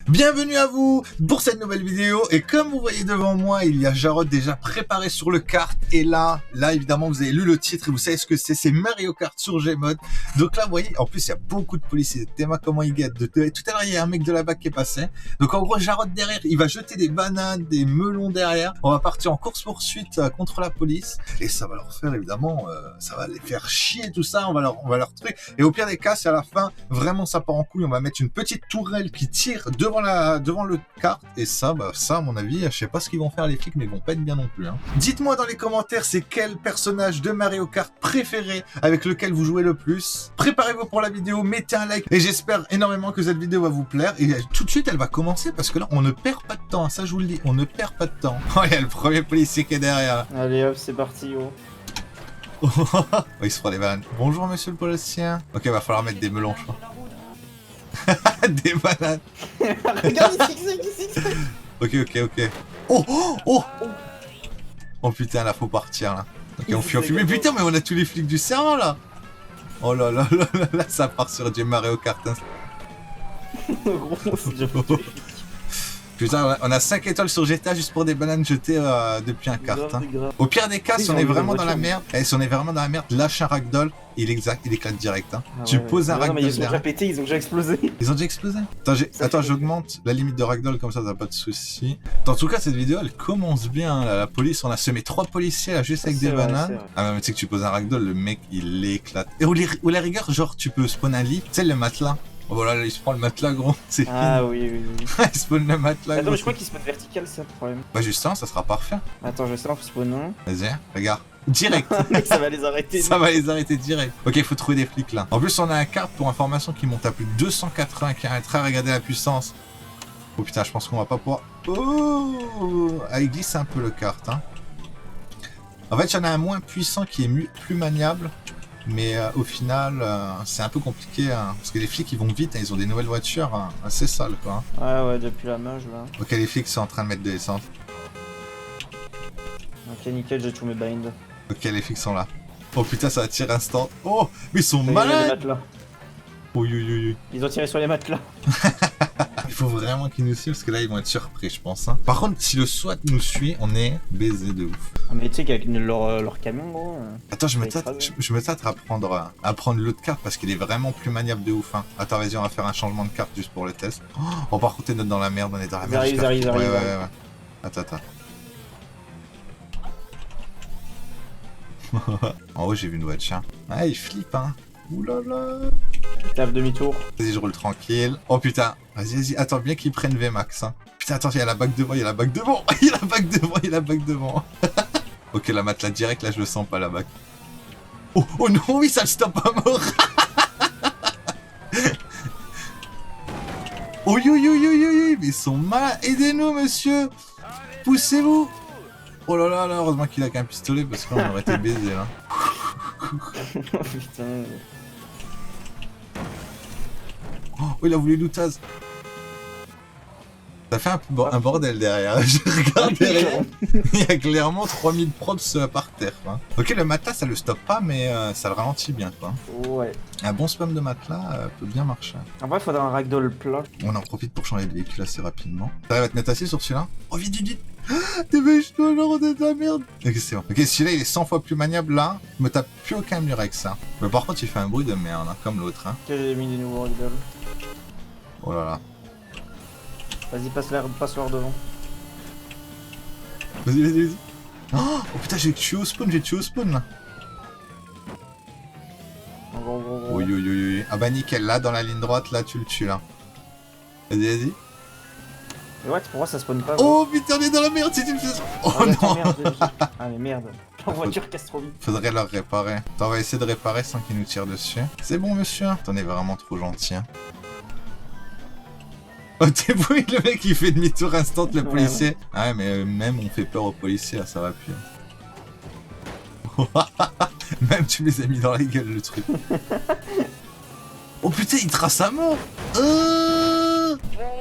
Bienvenue à vous pour cette nouvelle vidéo et comme vous voyez devant moi, il y a Jarod déjà préparé sur le kart et là évidemment vous avez lu le titre et vous savez ce que c'est Mario Kart sur Gmod. Donc là vous voyez, en plus il y a beaucoup de policiers, Théma comment il guette, tout à l'heure il y a un mec de la BAC qui est passé. Donc en gros Jarod derrière, il va jeter des bananes, des melons derrière, on va partir en course poursuite contre la police et ça va leur faire évidemment, ça va les faire chier tout ça, on va leur truc et au pire des cas si à la fin vraiment ça part en couille, on va mettre une petite tourelle qui tire devant le kart et ça à mon avis je sais pas ce qu'ils vont faire les flics mais ils vont pas être bien non plus hein. Dites-moi dans les commentaires c'est quel personnage de Mario Kart préféré avec lequel vous jouez le plus. Préparez-vous pour la vidéo, mettez un like et j'espère énormément que cette vidéo va vous plaire et tout de suite elle va commencer parce que là on ne perd pas de temps, ça je vous le dis, on ne perd pas de temps. Oh il y a le premier policier qui est derrière. Allez hop c'est parti oh. Oh, il se prend les bananes. Bonjour monsieur le policier. Ok va falloir mettre des melons je crois. Des bananes. Regarde ici. Ok. Oh putain là faut partir là. Ok on fuit. Mais putain mais on a tous les flics du serment là. Oh là ça part sur du Mario Kart. Putain on a 5 étoiles sur GTA juste pour des bananes jetées depuis un kart hein. Au pire des cas si on est vraiment dans la merde, lâche un ragdoll. Il éclate direct hein. Ah tu ouais. poses un ragdoll. Mais ils ont déjà pété, ils ont déjà explosé. Ils ont déjà explosé. Attends, j'augmente la limite de ragdoll comme ça pas de soucis. En tout cas, cette vidéo elle commence bien. Là, la police, on a semé 3 policiers là, juste avec des bananes. Ah, mais tu sais que tu poses un ragdoll, le mec il l'éclate. Et ou la rigueur, genre tu peux spawn un lit, tu sais le matelas. Oh voilà, là, il se prend le matelas gros. Ah oui. Il spawn le matelas. Attends, gros. mais je crois qu'il spawn vertical, c'est le problème. Bah justement, ça sera parfait. Attends, je sais, on spawn non. Vas-y, regarde. Direct. Ça va les arrêter. Ça va les arrêter direct. Ok, il faut trouver des flics là. En plus, on a un kart pour information qui monte à plus de 280 km/h. Regardez la puissance. Oh putain, je pense qu'on va pas pouvoir. Oh, ah, il glisse un peu le kart. Hein. En fait, il y en a un moins puissant qui est plus maniable. Mais au final, c'est un peu compliqué. Hein, parce que les flics ils vont vite. Hein, ils ont des nouvelles voitures assez sales quoi. Hein. Ouais, depuis la mage là. Ok, les flics sont en train de mettre de l'essence. Ok, nickel, j'ai tous mes binds. Ok, les flics sont là. Oh putain, ça va tirer instant. Oh, mais ils sont malades. Oui. Ils ont tiré sur les matelas. Il faut vraiment qu'ils nous suivent parce que là ils vont être surpris je pense. Hein. Par contre si le SWAT nous suit on est baisé de ouf. Ah mais tu sais qu'avec leur camion gros... Attends je me tâte à prendre l'autre carte parce qu'il est vraiment plus maniable de ouf. Hein. Attends vas-y on va faire un changement de carte juste pour le test. Oh par contre t'es dans la merde, on est dans la merde. Ils arrivent. Ouais. Attends. En haut j'ai vu une voiture. Ah il flippe hein. Oulala. Tape demi-tour. Vas-y je roule tranquille. Oh putain. Vas-y. Attends bien qu'ils prennent VMAX. Hein. Putain attends, il y a la bague devant. Il y a la bague devant. Ok la matelas direct là je le sens pas la bague. Oh non oui ça le stoppe à mort. Oh mais ils sont malades. Aidez-nous monsieur. Poussez-vous. Oh là heureusement qu'il a qu'un pistolet parce qu'on aurait été baisé là. Oh putain. Oh il a voulu lootaz. Ça fait un bordel derrière. Je regarde derrière. Il y a clairement 3000 props par terre. Quoi. Ok le matelas ça le stoppe pas mais ça le ralentit bien quoi. Ouais. Un bon spam de matelas peut bien marcher. En vrai faudra un ragdoll plat. On en profite pour changer de véhicule assez rapidement. T'arrives à te mettre assis sur celui-là? Oh vite. Dépêche-toi genre on est de la merde. Ok c'est bon. Ok celui-là il est 100 fois plus maniable là. Je me tape plus aucun mur avec ça. Mais par contre il fait un bruit de merde hein, comme l'autre. Hein. Ok j'ai mis des nouveaux ragdolls. Oh là là. Vas-y passe-leur devant. Vas-y. Oh putain j'ai tué au spawn là. Gros. Oui. Ah bah nickel là dans la ligne droite là tu le tues là. Vas-y. Mais ouais pour moi ça spawn pas. Oh putain on est dans la merde si tu me fais ça. Oh non merde, ah mais merde. La voiture casse trop vite. Faudrait leur réparer. Attends on va essayer de réparer sans qu'ils nous tirent dessus. C'est bon monsieur. T'en es vraiment trop gentil. Hein. Oh t'es bruit le mec il fait demi-tour instant le policier. Ah ouais mais même on fait peur aux policiers là ça va plus. Même tu les as mis dans la gueule le truc. Oh putain il trace à mort. Mon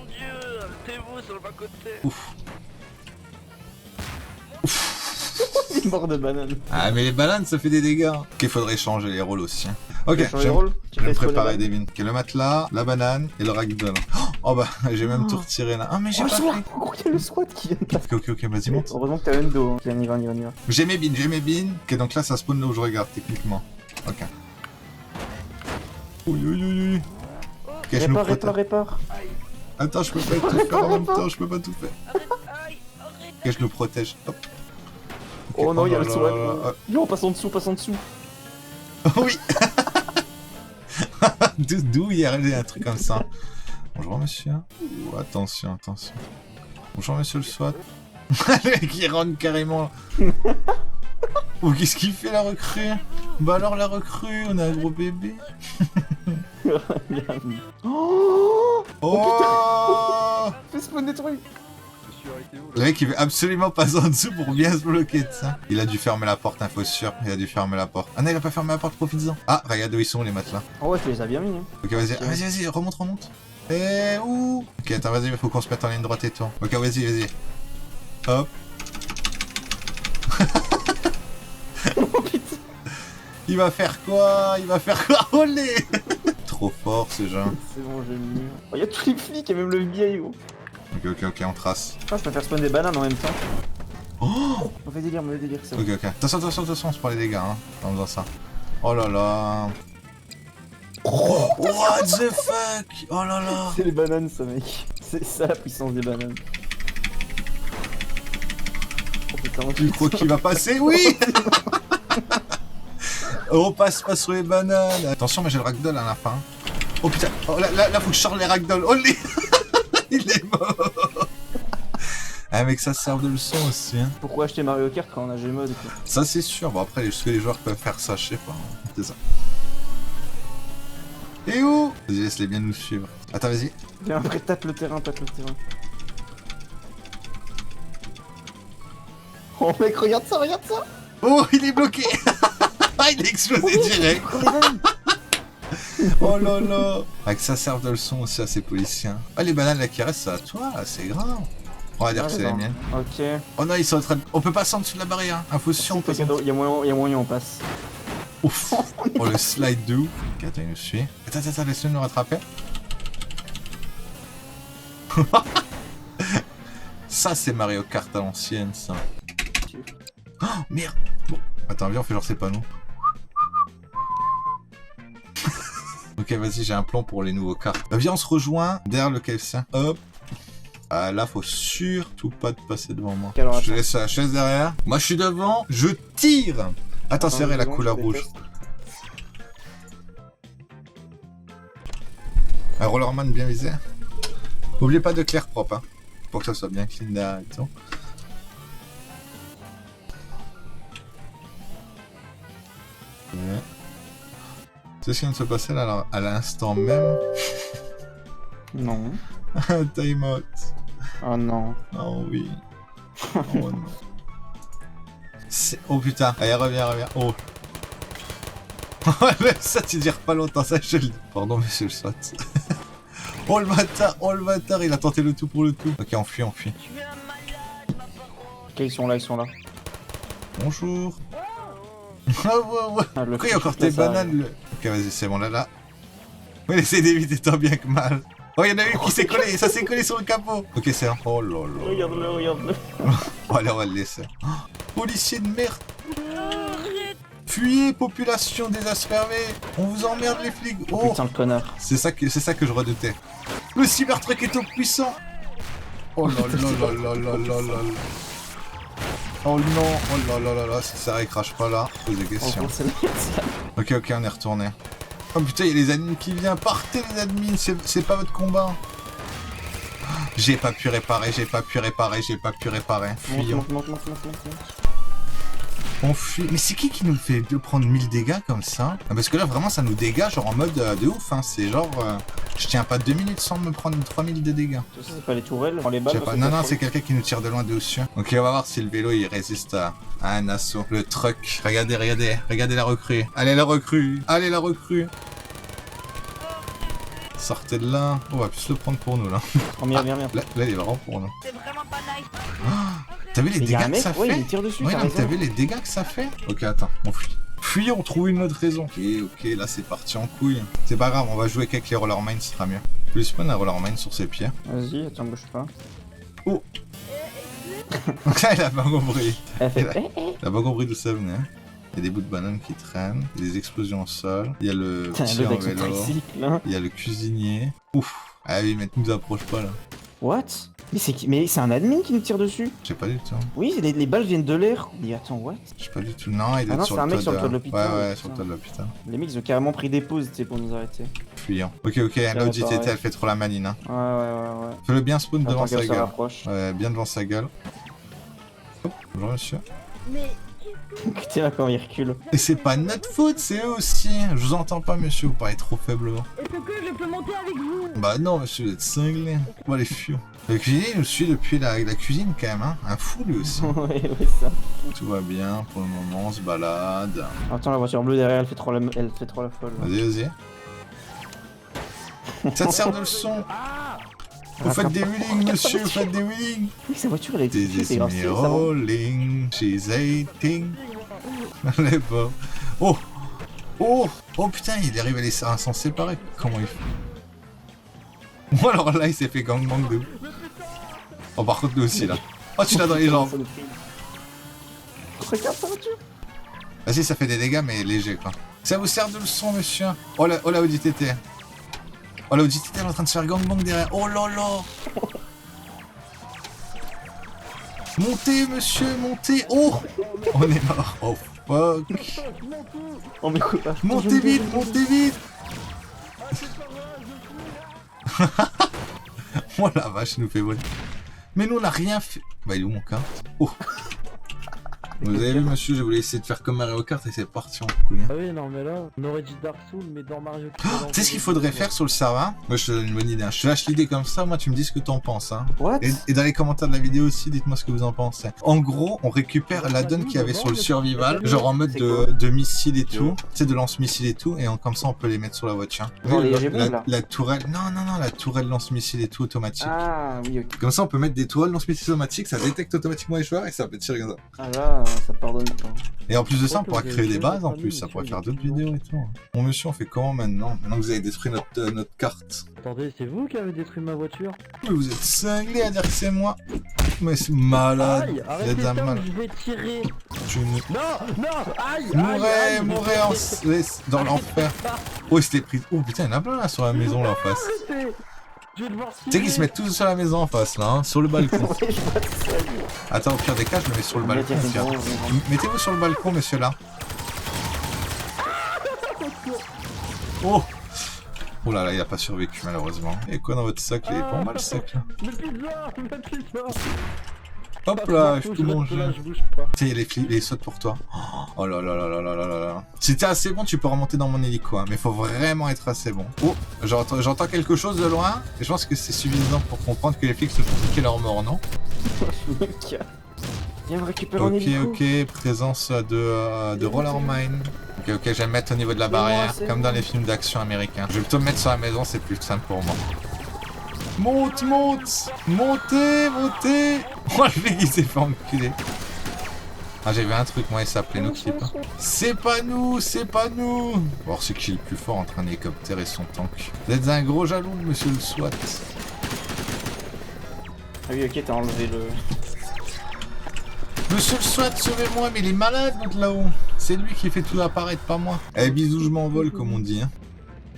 dieu, arrêtez-vous sur le bas-côté. Ouf. Il est mort de banane. Ah mais les bananes ça fait des dégâts. Ok faudrait changer les rôles aussi. Ok, je vais me préparer Devin. Ok le matelas, la banane et le ragdoll. Oh Oh bah, j'ai même tout retiré là. Ah, mais j'ai Oh, pas ils sont là. fait. Oh, il y a le SWAT qui vient de passer. Ok, vas-y, monte. Heureusement que t'as un dos. Ok, on y va, on y va, on y va. J'ai mes bins. Ok, donc là, ça spawn là où je regarde, techniquement. Ok. Oui. Ok, je nous protège. Répare. Attends, je peux pas tout faire en même temps, je peux pas tout faire. Aïe, arrête. Ok, je nous protège. Hop. Ok, Oh non, il y a le là SWAT. là là. Non, passe en dessous. Oui. D'où il y a un truc comme ça. Bonjour monsieur. Ouh, attention. Bonjour monsieur le SWAT. Le mec il rentre carrément. Oh, qu'est-ce qu'il fait la recrue? Bah alors la recrue, on a un gros bébé. Oh, Oh, fais spawn des trucs. le mec il veut absolument passer en dessous pour bien se bloquer de ça. Il a dû fermer la porte, info sûr. Il a dû fermer la porte. Ah non, il a pas fermé la porte, profites-en. Ah, regarde où ils sont les matelas. Oh ouais, tu les as bien mis. Hein. Ok, vas-y, remonte. Eh, ouh. Ok, attends, vas-y, il faut qu'on se mette en ligne droite et tout. Ok, vas-y. Hop. Oh putain. Il va faire quoi? Olé. Trop fort ce jeu. C'est bon, j'ai mis. Oh, y'a tous les flics et même le vieil. Oh. Ok, on trace. Ah, je peux faire spawn des bananes en même temps. Oh. Mauvais délire, c'est bon. Ok. Attention, on se prend les dégâts, hein, en faisant ça. Oh là là. Oh, what the fuck? Oh là là. C'est les bananes, ça, mec. C'est ça la puissance des bananes. Oh putain, Tu crois qu'il va passer? Oui. On passe pas sur les bananes. Attention, mais j'ai le ragdoll à la fin. Oh putain. Oh là, faut que je sorte les ragdoll. Oh les... Il est mort. Ah mec, ça sert de leçon aussi. Hein. Pourquoi acheter Mario Kart quand on a Gmod quoi? Ça c'est sûr. Bon après, est-ce que les joueurs peuvent faire ça? Je sais pas. C'est ça. Et où? Vas-y, laisse-les bien nous suivre. Attends, vas-y. Viens, après, tape le terrain. Oh mec, regarde ça. Oh, il est bloqué. Il est explosé direct. Oh là là. Avec ça sert de leçon aussi à ces policiers. Ah, les bananes là qui restent, c'est à toi, là, c'est grave. On va dire que c'est les miennes. Ok. Oh non, ils sont en train de... On peut passer en dessous de la barrière. Info sûr, on peut passer. Il y a moyen, on passe. Ouf. Oh, le slide de ouf. Ok, attends, il nous suit. Attends, laisse-le nous rattraper. Ça, c'est Mario Kart à l'ancienne, ça. Oh, merde. Bon. Attends, viens, on fait genre c'est pas nous. Ok, vas-y, j'ai un plan pour les nouveaux cartes. Bah, viens, on se rejoint derrière le KFC. Hop. Ah, là, faut surtout pas te passer devant moi. Alors, Je laisse la chaise derrière. Moi, je suis devant. Je tire. Attends, serrez la couleur rouge. Un rollerman bien visé. N'oubliez pas de clair propre, hein, pour que ça soit bien clean derrière et tout. Ouais. Tu sais ce qui vient de se passer là à l'instant même? Non. Time out. Oh non. Oh oui. Oh non. Oh putain. Allez, reviens. Oh. Ça tu dures pas longtemps, ça je le dis. Pardon monsieur le SWAT. Oh le bâtard, il a tenté le tout pour le tout. Ok, on fuit. Tu es un malade, ma parole. Ok, ils sont là. Bonjour. Ouais. Ah, Pourquoi il y a encore tes bananes le... Ok, vas-y, c'est bon, là. On essaie d'éviter tant bien que mal. Oh, il y en a une qui s'est collé, ça s'est collé sur le capot. Ok, c'est un... Oh là là. Regarde-le. Oh, allez, on va le laisser. Oh, policier de merde. Fuyez, population désaspermée. On vous emmerde, les flics. Oh, Putain, le connard. c'est ça que je redoutais. Le Cybertruck est tout puissant. Oh là là. Oh non, oh là, si ça crache pas là, pose des questions. Ok, on est retourné. Oh putain, il y a les admins qui viennent, partez les admins, c'est pas votre combat. J'ai pas pu réparer. Fuyons. Monte. On fuit. Mais c'est qui nous fait prendre 1000 dégâts comme ça? Parce que là, vraiment, ça nous dégage genre en mode de ouf. Hein. C'est genre... je tiens pas 2 minutes sans me prendre 3000 de dégâts. Ça, c'est pas les tourelles, les Je balles. sais pas. Non, c'est quelqu'un qui nous tire de loin de dessus. Ok, on va voir si le vélo, il résiste à un assaut. Le truck. Regardez la recrue. Allez, la recrue. Sortez de là. On va plus le prendre pour nous, là. Oh merde. Là, il est vraiment pour nous. C'est vraiment pas nice. T'as vu les Mais y a dégâts un que mec, ça ouais, fait? il tire dessus, Ouais, t'as non, raison. t'as vu les dégâts que ça fait? Ok, attends, on fuit. Fuis, on trouve une autre raison. Ok, là c'est parti en couille. C'est pas grave, on va jouer qu'avec les Rollermines, ce sera mieux. Plus spawn un roller mine sur ses pieds. Vas-y, attends, bouge pas. Donc là, il a pas compris. Elle fait. Il a pas compris d'où ça venait. Il y a des bouts de banane qui traînent, des explosions au sol. Il y a le Putain, petit l'autre en avec son vélo. tricycle là. Il y a le cuisinier. Ouf. Ah oui, mais tu nous approches pas là. What? Mais c'est un admin qui nous tire dessus? Je sais pas du tout. Oui, les balles viennent de l'air. Mais attends, what? Je sais pas du tout. Non, il doit Ah non, être sur c'est un le mec toit sur le toit de de l'hôpital. Ouais, putain. sur le toit de l'hôpital. Les mecs ils ont carrément pris des pauses, tu sais, pour nous arrêter. Fuyant. Ok, là où JTT, elle fait trop la maline. Hein. Ouais. Fais-le bien spawn devant Attends sa qu'elle se gueule. rapproche. Ouais, bien devant sa gueule. Hop, bonjour monsieur. Tiens, quand il recule. Et c'est pas notre faute, c'est eux aussi. Je vous entends pas, monsieur, vous parlez trop faiblement. Est-ce que je peux monter avec vous? Bah non, monsieur, vous êtes cinglé. Bon, les fions. Le cuisinier nous suit depuis la cuisine quand même, hein. Un fou lui aussi. ouais, ça. Tout va bien pour le moment, on se balade. Attends, la voiture bleue derrière, elle fait trop la folle. Vas-y. Ça te sert de leçon. Vous faites des wheelings, monsieur, vous faites des wheelings. Oui, sa voiture, elle est This c'est is grave me stylé, ça va. rolling, she's 18. Elle est pas. Oh putain, il arrive à les s'en séparer. Comment il fait? Bon alors là, il s'est fait gangbang de ouf. Oh par contre, lui aussi là. Oh, tu l'as dans les jambes. Regarde sa voiture. Vas-y, ça fait des dégâts, mais léger quoi. Ça vous sert de leçon, monsieur? Oh la ODTT. Oh la ODTT, elle est en train de se faire gangbang derrière. Oh là là. Montez, monsieur, montez. Oh, on est mort. Oh fuck. Oh mais quoi? Montez vite, montez vite. Oh la vache, il nous fait voler. Mais nous, on n'a rien fait. Bah, il est où mon carte? Oh. Vous avez vu, monsieur, je voulais essayer de faire comme Mario Kart et c'est parti en couille. Ah oui, non, mais là, on aurait dit Dark Souls, mais dans Mario Kart. Tu sais ce qu'il faudrait faire sur le serveur? Moi, je te donne une bonne idée. Hein. Je te lâche l'idée comme ça, moi, tu me dis ce que t'en penses. Hein. What? Et dans les commentaires de la vidéo aussi, dites-moi ce que vous en pensez. En gros, on récupère la donne qu'il y avait sur le survival, genre en mode de missiles et tout, tu sais, de lance-missiles et tout, et comme ça, on peut les mettre sur la voiture. Genre Oui, les G-bombes, là. la tourelle, non, la tourelle lance-missiles et tout automatique. Ah oui, ok. Comme ça, on peut mettre des tourelles lance-missiles automatiques, ça détecte automatiquement les joueurs et ça peut tirer comme ça. Ah là, ça pardonne pas. Et en plus de ça, on pourra créer des bases en plus, ça pourrait faire d'autres vidéos et tout. Bon monsieur, on fait comment maintenant? Maintenant que vous avez détruit notre carte. Attendez, c'est vous qui avez détruit ma voiture? Mais vous êtes cinglé à dire que c'est moi. Mais c'est malade. Aïe, Vous arrêtez êtes un ça, mal. je vais tirer. Tu ne... Non, aïe, Mourez dans l'enfer. Oh, il s'était pris. Oh putain, il y en a plein là sur la maison là en face. Arrêtez. Je vais devoir tirer. Tu sais qu'ils se mettent tous sur la maison en face là, hein, sur le balcon. Ouais, je vois ça. Attends, au pire des cas, je me mets sur le balcon. Tiens. Mettez-vous sur le balcon, monsieur là. Oh! Oh là là, il a pas survécu malheureusement. Et quoi dans votre sac? Il est pas mal le sac là. Ma pizza. Hop là, je peux manger. Je bouge pas. Tiens, il y a les sautes pour toi. Oh là là là là là là là là. Si t'es assez bon, tu peux remonter dans mon hélico, hein, mais faut vraiment être assez bon. Oh, j'entends quelque chose de loin, et je pense que c'est suffisant pour comprendre que les flics se font piquer leur mort, non? Viens me récupérer en hélico. Ok, présence de roller mine. Ok, je vais me mettre au niveau de la barrière, comme dans les films d'action américains. Je vais plutôt me mettre sur la maison, c'est plus simple pour moi. Monte! Montez! Oh, le mec, il s'est fait enculer. Ah, j'ai vu un truc, moi, il s'appelait Noclip. C'est pas nous! Bon, c'est qui est le plus fort entre un hélicoptère et son tank? Vous êtes un gros jaloux, monsieur le SWAT. Ah oui, ok, t'as enlevé le... Monsieur le SWAT, sauvez-moi, mais il est malade, l'autre là-haut. C'est lui qui fait tout apparaître, pas moi. Eh, bisous, je m'envole, comme on dit. Hein.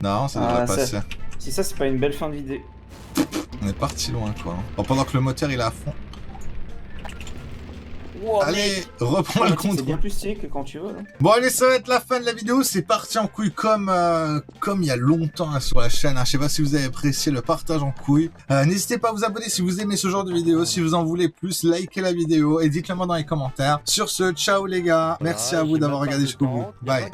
Non, ça devrait passer. Si ça, c'est pas une belle fin de vidéo. On est parti loin, quoi. Bon, pendant que le moteur, il est à fond. Wow, allez, reprends le C'est contrôle. bien plus stylé que quand tu veux. Là. Bon, allez, ça va être la fin de la vidéo. C'est parti en couille comme il y a longtemps hein, sur la chaîne. Hein. Je sais pas si vous avez apprécié le partage en couille. N'hésitez pas à vous abonner si vous aimez ce genre de vidéo. Si vous en voulez plus, likez la vidéo et dites-le moi dans les commentaires. Sur ce, ciao les gars. Merci à vous d'avoir regardé jusqu'au bout. Bye.